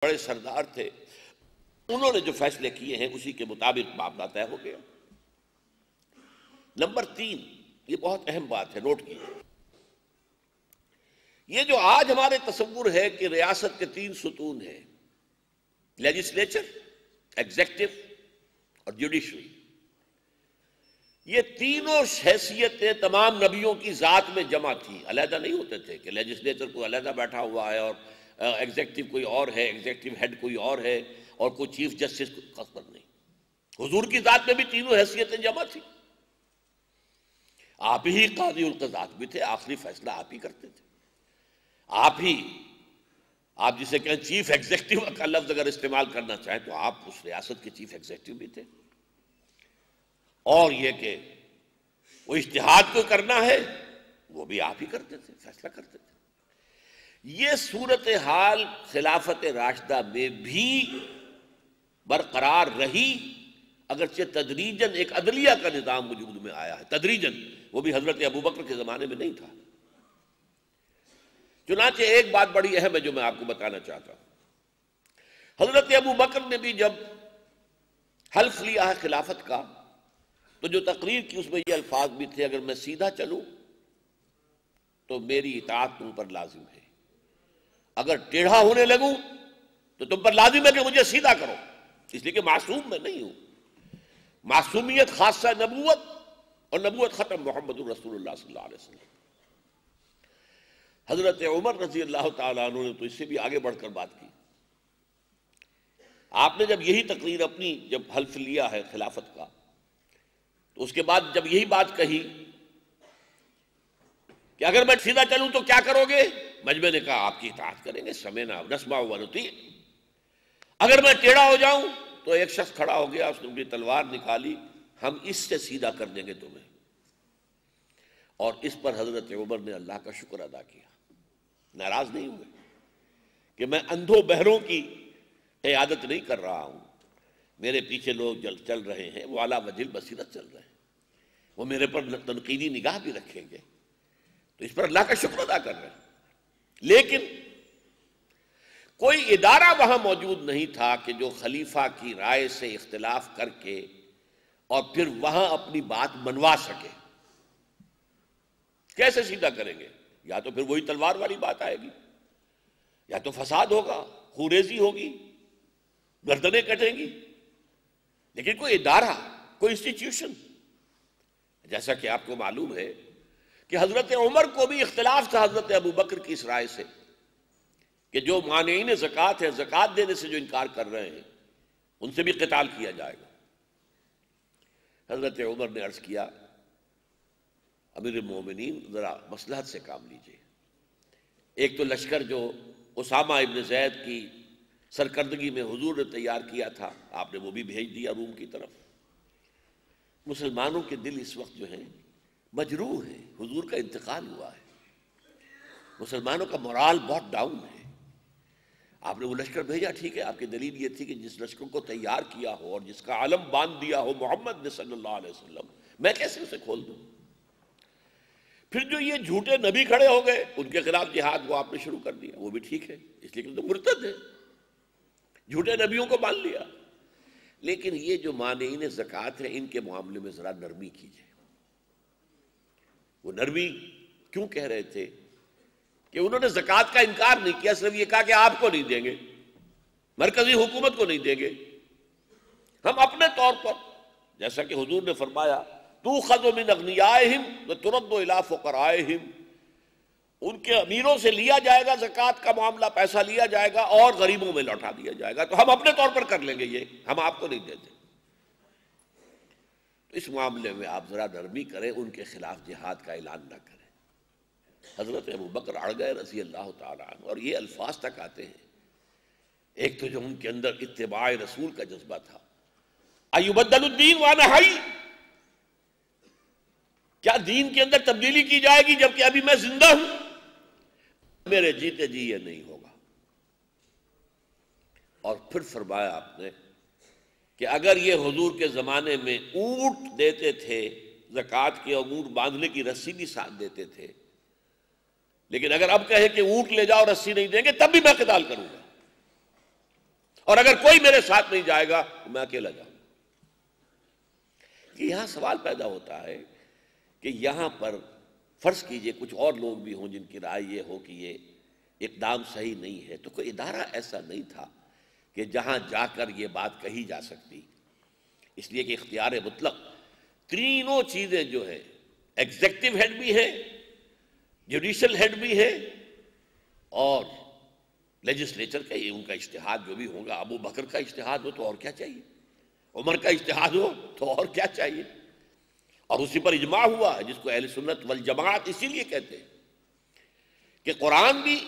بڑے سردار تھے، انہوں نے جو فیصلے کیے ہیں اسی کے مطابق معاملہ طے ہو گیا۔ نمبر 3، یہ بہت اہم بات ہے، نوٹ کیجیے۔ یہ جو آج ہمارے تصور ہے کہ ریاست کے 3 ستون ہیں، لیجسلیچر، ایگزیکٹو اور جوڈیشری، یہ تینوں حیثیتیں تمام نبیوں کی ذات میں جمع تھیں، علیحدہ نہیں ہوتے تھے کہ لیجسلیچر کوئی علیحدہ بیٹھا ہوا ہے اور ایگزیکٹو کوئی اور ہے، ایگزیکٹو ہیڈ کوئی اور ہے اور کوئی چیف جسٹس خاص نہیں۔ حضور کی ذات میں بھی تینوں حیثیتیں جمع تھیں۔ آپ ہی قاضی القضات بھی تھے، آخری فیصلہ آپ ہی کرتے تھے، آپ جسے کہیں چیف ایگزیکٹو کا لفظ اگر استعمال کرنا چاہیں تو آپ اس ریاست کے چیف ایگزیکٹو بھی تھے، اور یہ کہ وہ اجتہاد کو کرنا ہے وہ بھی آپ ہی کرتے تھے، فیصلہ کرتے تھے۔ یہ صورتحال خلافت راشدہ میں بھی برقرار رہی، اگرچہ تدریجاً ایک عدلیہ کا نظام وجود میں آیا ہے، تدریجاً، وہ بھی حضرت ابوبکر کے زمانے میں نہیں تھا۔ چنانچہ ایک بات بڑی اہم ہے جو میں آپ کو بتانا چاہتا ہوں۔ حضرت ابوبکر نے بھی جب حلف لیا ہے خلافت کا تو جو تقریر کی اس میں یہ الفاظ بھی تھے، اگر میں سیدھا چلوں تو میری اطاعت تم پر لازم ہے، اگر ٹیڑھا ہونے لگوں تو تم پر لازم ہے کہ مجھے سیدھا کرو، اس لیے کہ معصوم میں نہیں ہوں۔ معصومیت خاصہ نبوت اور نبوت ختم محمد الرسول اللہ صلی اللہ علیہ وسلم۔ حضرت عمر رضی اللہ تعالیٰ عنہ نے تو اس سے بھی آگے بڑھ کر بات کی۔ آپ نے جب یہی تقریر اپنی جب حلف لیا ہے خلافت کا تو اس کے بعد جب یہی بات کہی کہ اگر میں سیدھا چلوں تو کیا کرو گے، مجمع نے کہا آپ کی اطاعت کریں گے، سمعنا ونسمع ونطیع۔ اگر میں ٹیڑھا ہو جاؤں تو ایک شخص کھڑا ہو گیا، اس نے اپنی تلوار نکالی، ہم اس سے سیدھا کر دیں گے تمہیں۔ اور اس پر حضرت عمر نے اللہ کا شکر ادا کیا، ناراض نہیں ہوئے کہ میں اندھوں بہروں کی قیادت نہیں کر رہا ہوں، میرے پیچھے لوگ چل رہے ہیں، وہ اعلیٰ وجہ بصیرت چل رہے ہیں، وہ میرے پر تنقیدی نگاہ بھی رکھیں گے، تو اس پر اللہ کا شکر ادا کر رہے ہیں۔ لیکن کوئی ادارہ وہاں موجود نہیں تھا کہ جو خلیفہ کی رائے سے اختلاف کر کے اور پھر وہاں اپنی بات منوا سکے۔ کیسے سیدھا کریں گے؟ یا تو پھر وہی تلوار والی بات آئے گی، یا تو فساد ہوگا، خوریزی ہوگی، گردنیں کٹیں گی۔ لیکن کوئی ادارہ، کوئی انسٹیٹیوشن، جیسا کہ آپ کو معلوم ہے کہ حضرت عمر کو بھی اختلاف تھا حضرت ابوبکر کی اس رائے سے کہ جو مانعین زکوٰۃ ہے، زکوٰۃ دینے سے جو انکار کر رہے ہیں ان سے بھی قتال کیا جائے گا۔ حضرت عمر نے عرض کیا امیر المومنین ذرا مصلحت سے کام لیجئے، ایک تو لشکر جو اسامہ ابن زید کی سرکردگی میں حضور نے تیار کیا تھا آپ نے وہ بھی بھیج دیا روم کی طرف۔ مسلمانوں کے دل اس وقت جو ہیں مجروح ہیں، حضور کا انتقال ہوا ہے، مسلمانوں کا مورال بہت ڈاؤن ہے۔ آپ نے وہ لشکر بھیجا، ٹھیک ہے، آپ کی دلیل یہ تھی کہ جس لشکر کو تیار کیا ہو اور جس کا علم باندھ دیا ہو محمد نے صلی اللہ علیہ وسلم، میں کیسے اسے کھول دوں؟ پھر جو یہ جھوٹے نبی کھڑے ہو گئے ان کے خلاف جہاد وہ آپ نے شروع کر دیا، وہ بھی ٹھیک ہے، اس لیے کہ تو مرتد ہے، جھوٹے نبیوں کو مان لیا۔ لیکن یہ جو مانعین زکوٰۃ ہیں ان کے معاملے میں ذرا نرمی کیجیے۔ وہ نرمی کیوں کہہ رہے تھے کہ انہوں نے زکوٰۃ کا انکار نہیں کیا، صرف یہ کہا کہ آپ کو نہیں دیں گے، مرکزی حکومت کو نہیں دیں گے، ہم اپنے طور پر، جیسا کہ حضور نے فرمایا تُؤْخَذُ مِنْ أَغْنِيَائِهِمْ وَتُرَدُّ إِلَىٰ فُقَرَائِهِمْ، ان کے امیروں سے لیا جائے گا زکوٰۃ کا معاملہ، پیسہ لیا جائے گا اور غریبوں میں لوٹا دیا جائے گا، تو ہم اپنے طور پر کر لیں گے، یہ ہم آپ کو نہیں دیتے۔ تو اس معاملے میں آپ ذرا نرمی کریں، ان کے خلاف جہاد کا اعلان نہ کریں۔ حضرت ابوبکر اڑ گئے رضی اللہ تعالیٰ عنہ، اور یہ الفاظ تک آتے ہیں، ایک تو جو ان کے اندر اتباع رسول کا جذبہ تھا، اَيُبَدَّلُ الدِّينُ وَأَنَا حَيٌّ، کیا دین کے اندر تبدیلی کی جائے گی جبکہ ابھی میں زندہ ہوں؟ میرے جیتے جی یہ نہیں ہوگا۔ اور پھر فرمایا آپ نے کہ اگر یہ حضور کے زمانے میں اونٹ دیتے تھے زکوٰۃ کے، اور اونٹ باندھنے کی رسی بھی ساتھ دیتے تھے، لیکن اگر اب کہیں کہ اونٹ لے جاؤ رسی نہیں دیں گے تب بھی میں قتال کروں گا۔ اور اگر کوئی میرے ساتھ نہیں جائے گا تو میں اکیلا جاؤں گا۔ یہاں سوال پیدا ہوتا ہے کہ یہاں پر فرض کیجئے کچھ اور لوگ بھی ہوں جن کی رائے یہ ہو کہ یہ اقدام صحیح نہیں ہے، تو کوئی ادارہ ایسا نہیں تھا کہ جہاں جا کر یہ بات کہی جا سکتی، اس لیے کہ اختیار مطلق تینوں چیزیں جو ہے، ایگزیکٹو ہیڈ بھی ہے، جوڈیشل ہیڈ بھی ہے، اور لیجسلیچر کا ان کا اجتہاد جو بھی ہوگا، ابو بکر کا اجتہاد ہو تو اور کیا چاہیے، عمر کا اجتہاد ہو تو اور کیا چاہیے، اور اسی پر اجماع ہوا ہے، جس کو اہل سنت والجماعت اسی لیے کہتے ہیں کہ قرآن بھی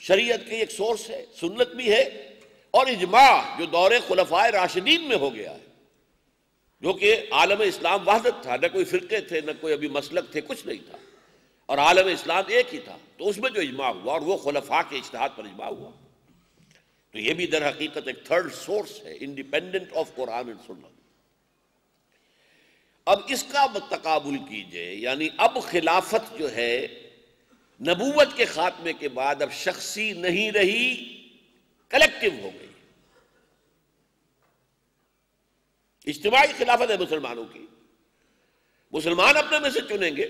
شریعت کی ایک سورس ہے، سنت بھی ہے، اور اجماع جو دور خلفائے راشدین میں ہو گیا ہے، جو کہ عالم اسلام وحدت تھا، نہ کوئی فرقے تھے، نہ کوئی ابھی مسلک تھے، کچھ نہیں تھا، اور عالم اسلام ایک ہی تھا، تو اس میں جو اجماع ہوا اور وہ خلفاء کے اجتہاد پر اجماع ہوا، تو یہ بھی در حقیقت ایک تھرڈ سورس ہے، انڈیپینڈنٹ آف قرآن اینڈ سنت۔ اب اس کا تقابل کیجئے، یعنی اب خلافت جو ہے نبوت کے خاتمے کے بعد اب شخصی نہیں رہی، کلیکٹیو ہو گئی، اجتماعی خلافت ہے مسلمانوں کی، مسلمان اپنے میں سے چنیں گے،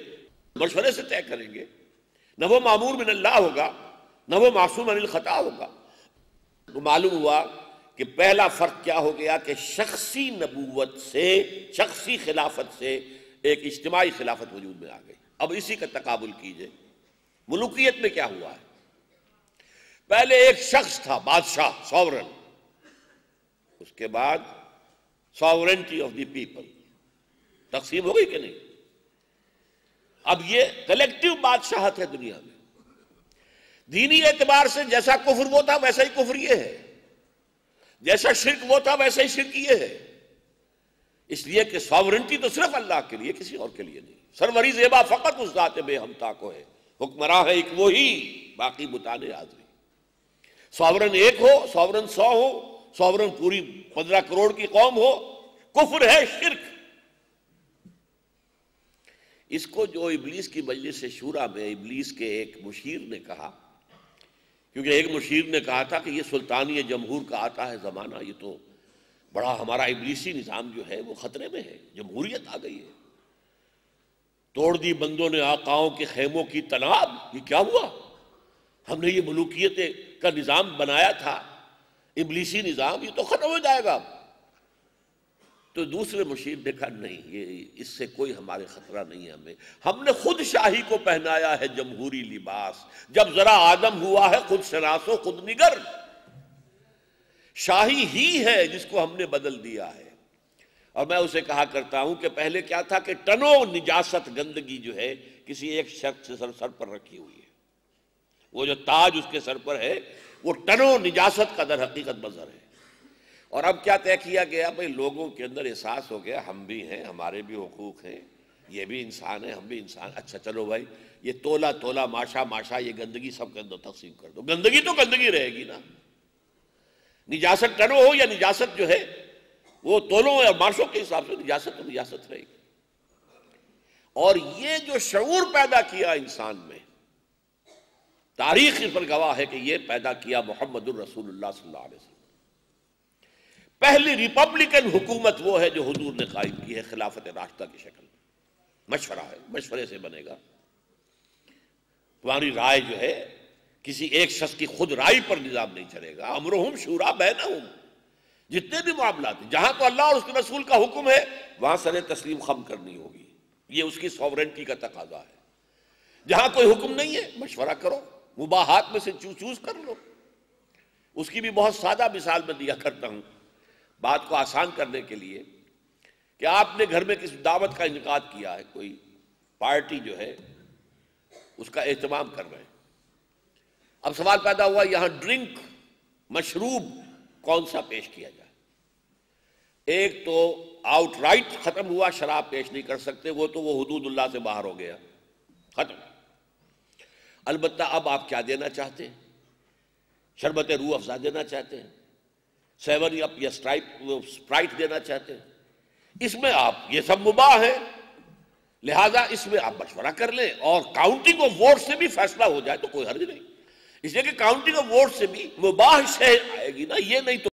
مشورے سے طے کریں گے، نہ وہ معمور من اللہ ہوگا، نہ وہ معصوم عن الخطا ہوگا۔ تو معلوم ہوا کہ پہلا فرق کیا ہو گیا کہ شخصی نبوت سے، شخصی خلافت سے ایک اجتماعی خلافت وجود میں آ گئی۔ اب اسی کا تقابل کیجئے، ملوکیت میں کیا ہوا ہے؟ پہلے ایک شخص تھا، بادشاہ، ساورن، اس کے بعد ساورنٹی آف دی پیپل تقسیم ہو گئی کہ نہیں؟ اب یہ کلیکٹیو بادشاہت ہے دنیا میں۔ دینی اعتبار سے جیسا کفر وہ تھا ویسا ہی کفر یہ ہے، جیسا شرک وہ تھا ویسا ہی شرک یہ ہے، اس لیے کہ ساورنٹی تو صرف اللہ کے لیے، کسی اور کے لیے نہیں۔ سروری زیبا فقط اس ذات بے ہمتا کو ہے، حکمراں ہے ایک وہی، باقی بتانے حاضری۔ ساورن ایک ہو، ساورن 100 ہو، ساورن پوری 15 کروڑ کی قوم ہو، کفر ہے، شرک۔ اس کو جو ابلیس کی مجلس شورا میں ابلیس کے ایک مشیر نے کہا، کیونکہ ایک مشیر نے کہا تھا کہ یہ سلطانی جمہور کا آتا ہے زمانہ، یہ تو بڑا ہمارا ابلیسی نظام جو ہے وہ خطرے میں ہے، جمہوریت آ گئی ہے، توڑ دی بندوں نے آقاؤں کے خیموں کی تناب، یہ کیا ہوا؟ ہم نے یہ ملوکیت کا نظام بنایا تھا، ابلیسی نظام، یہ تو ختم ہو جائے گا۔ تو دوسرے مشیر نے کہا نہیں، یہ اس سے کوئی ہمارے خطرہ نہیں ہے، ہم نے خود شاہی کو پہنایا ہے جمہوری لباس، جب ذرا آدم ہوا ہے خود شناس و خود نگر، شاہی ہی ہے جس کو ہم نے بدل دیا ہے۔ اور میں اسے کہا کرتا ہوں کہ پہلے کیا تھا کہ ٹنوں نجاست، گندگی جو ہے کسی ایک شخص سے سر پر رکھی ہوئی ہے، وہ جو تاج اس کے سر پر ہے وہ ٹنوں نجاست کا در حقیقت مظہر ہے۔ اور اب کیا طے کیا گیا؟ بھئی لوگوں کے اندر احساس ہو گیا ہم بھی ہیں، ہمارے بھی حقوق ہیں، یہ بھی انسان ہے، ہم بھی انسان، اچھا چلو بھائی یہ تولا تولا ماشا ماشا یہ گندگی سب کے اندر تقسیم کر دو، گندگی تو گندگی رہے گی نا، نجاست ٹنوں ہو یا نجاست جو ہے وہ تولوں اور ماشوں کے حساب سے نجاست تو نجاست رہے گی۔ اور یہ جو شعور پیدا کیا انسان میں، تاریخ اس پر گواہ ہے کہ یہ پیدا کیا محمد الرسول اللہ صلی اللہ علیہ وسلم۔ پہلی ریپبلکن حکومت وہ ہے جو حضور نے قائم کی ہے خلافت راشدہ کی شکل میں، مشورہ ہے، مشورے سے بنے گا، تمہاری رائے جو ہے کسی ایک شخص کی خود رائے پر نظام نہیں چلے گا، امرہم شورا بینہم، جتنے بھی معاملات ہیں جہاں تو اللہ اور اس کے رسول کا حکم ہے وہاں سر تسلیم خم کرنی ہوگی، یہ اس کی سوورنٹی کا تقاضا ہے۔ جہاں کوئی حکم نہیں ہے مشورہ کرو، مباحات میں سے چوز کر لو۔ اس کی بھی بہت سادہ مثال میں دیا کرتا ہوں بات کو آسان کرنے کے لیے، کہ آپ نے گھر میں کسی دعوت کا انعقاد کیا ہے، کوئی پارٹی جو ہے اس کا اہتمام کر رہے ہیں، اب سوال پیدا ہوا یہاں ڈرنک، مشروب کون سا پیش کیا جائے؟ ایک تو آؤٹ رائٹ ختم ہوا، شراب پیش نہیں کر سکتے، وہ تو وہ حدود اللہ سے باہر ہو گیا، ختم۔ البتہ اب آپ کیا دینا چاہتے ہیں؟ شربت روح افزا دینا چاہتے ہیں، 7 اپ یا اسپرائٹ دینا چاہتے ہیں، اس میں آپ یہ سب مباح ہے، لہذا اس میں آپ مشورہ کر لیں، اور کاؤنٹنگ آف ووٹ سے بھی فیصلہ ہو جائے تو کوئی حرج نہیں، اس لیے کہ کاؤنٹنگ آف ووٹ سے بھی مباح شے آئے گی نا، یہ نہیں تو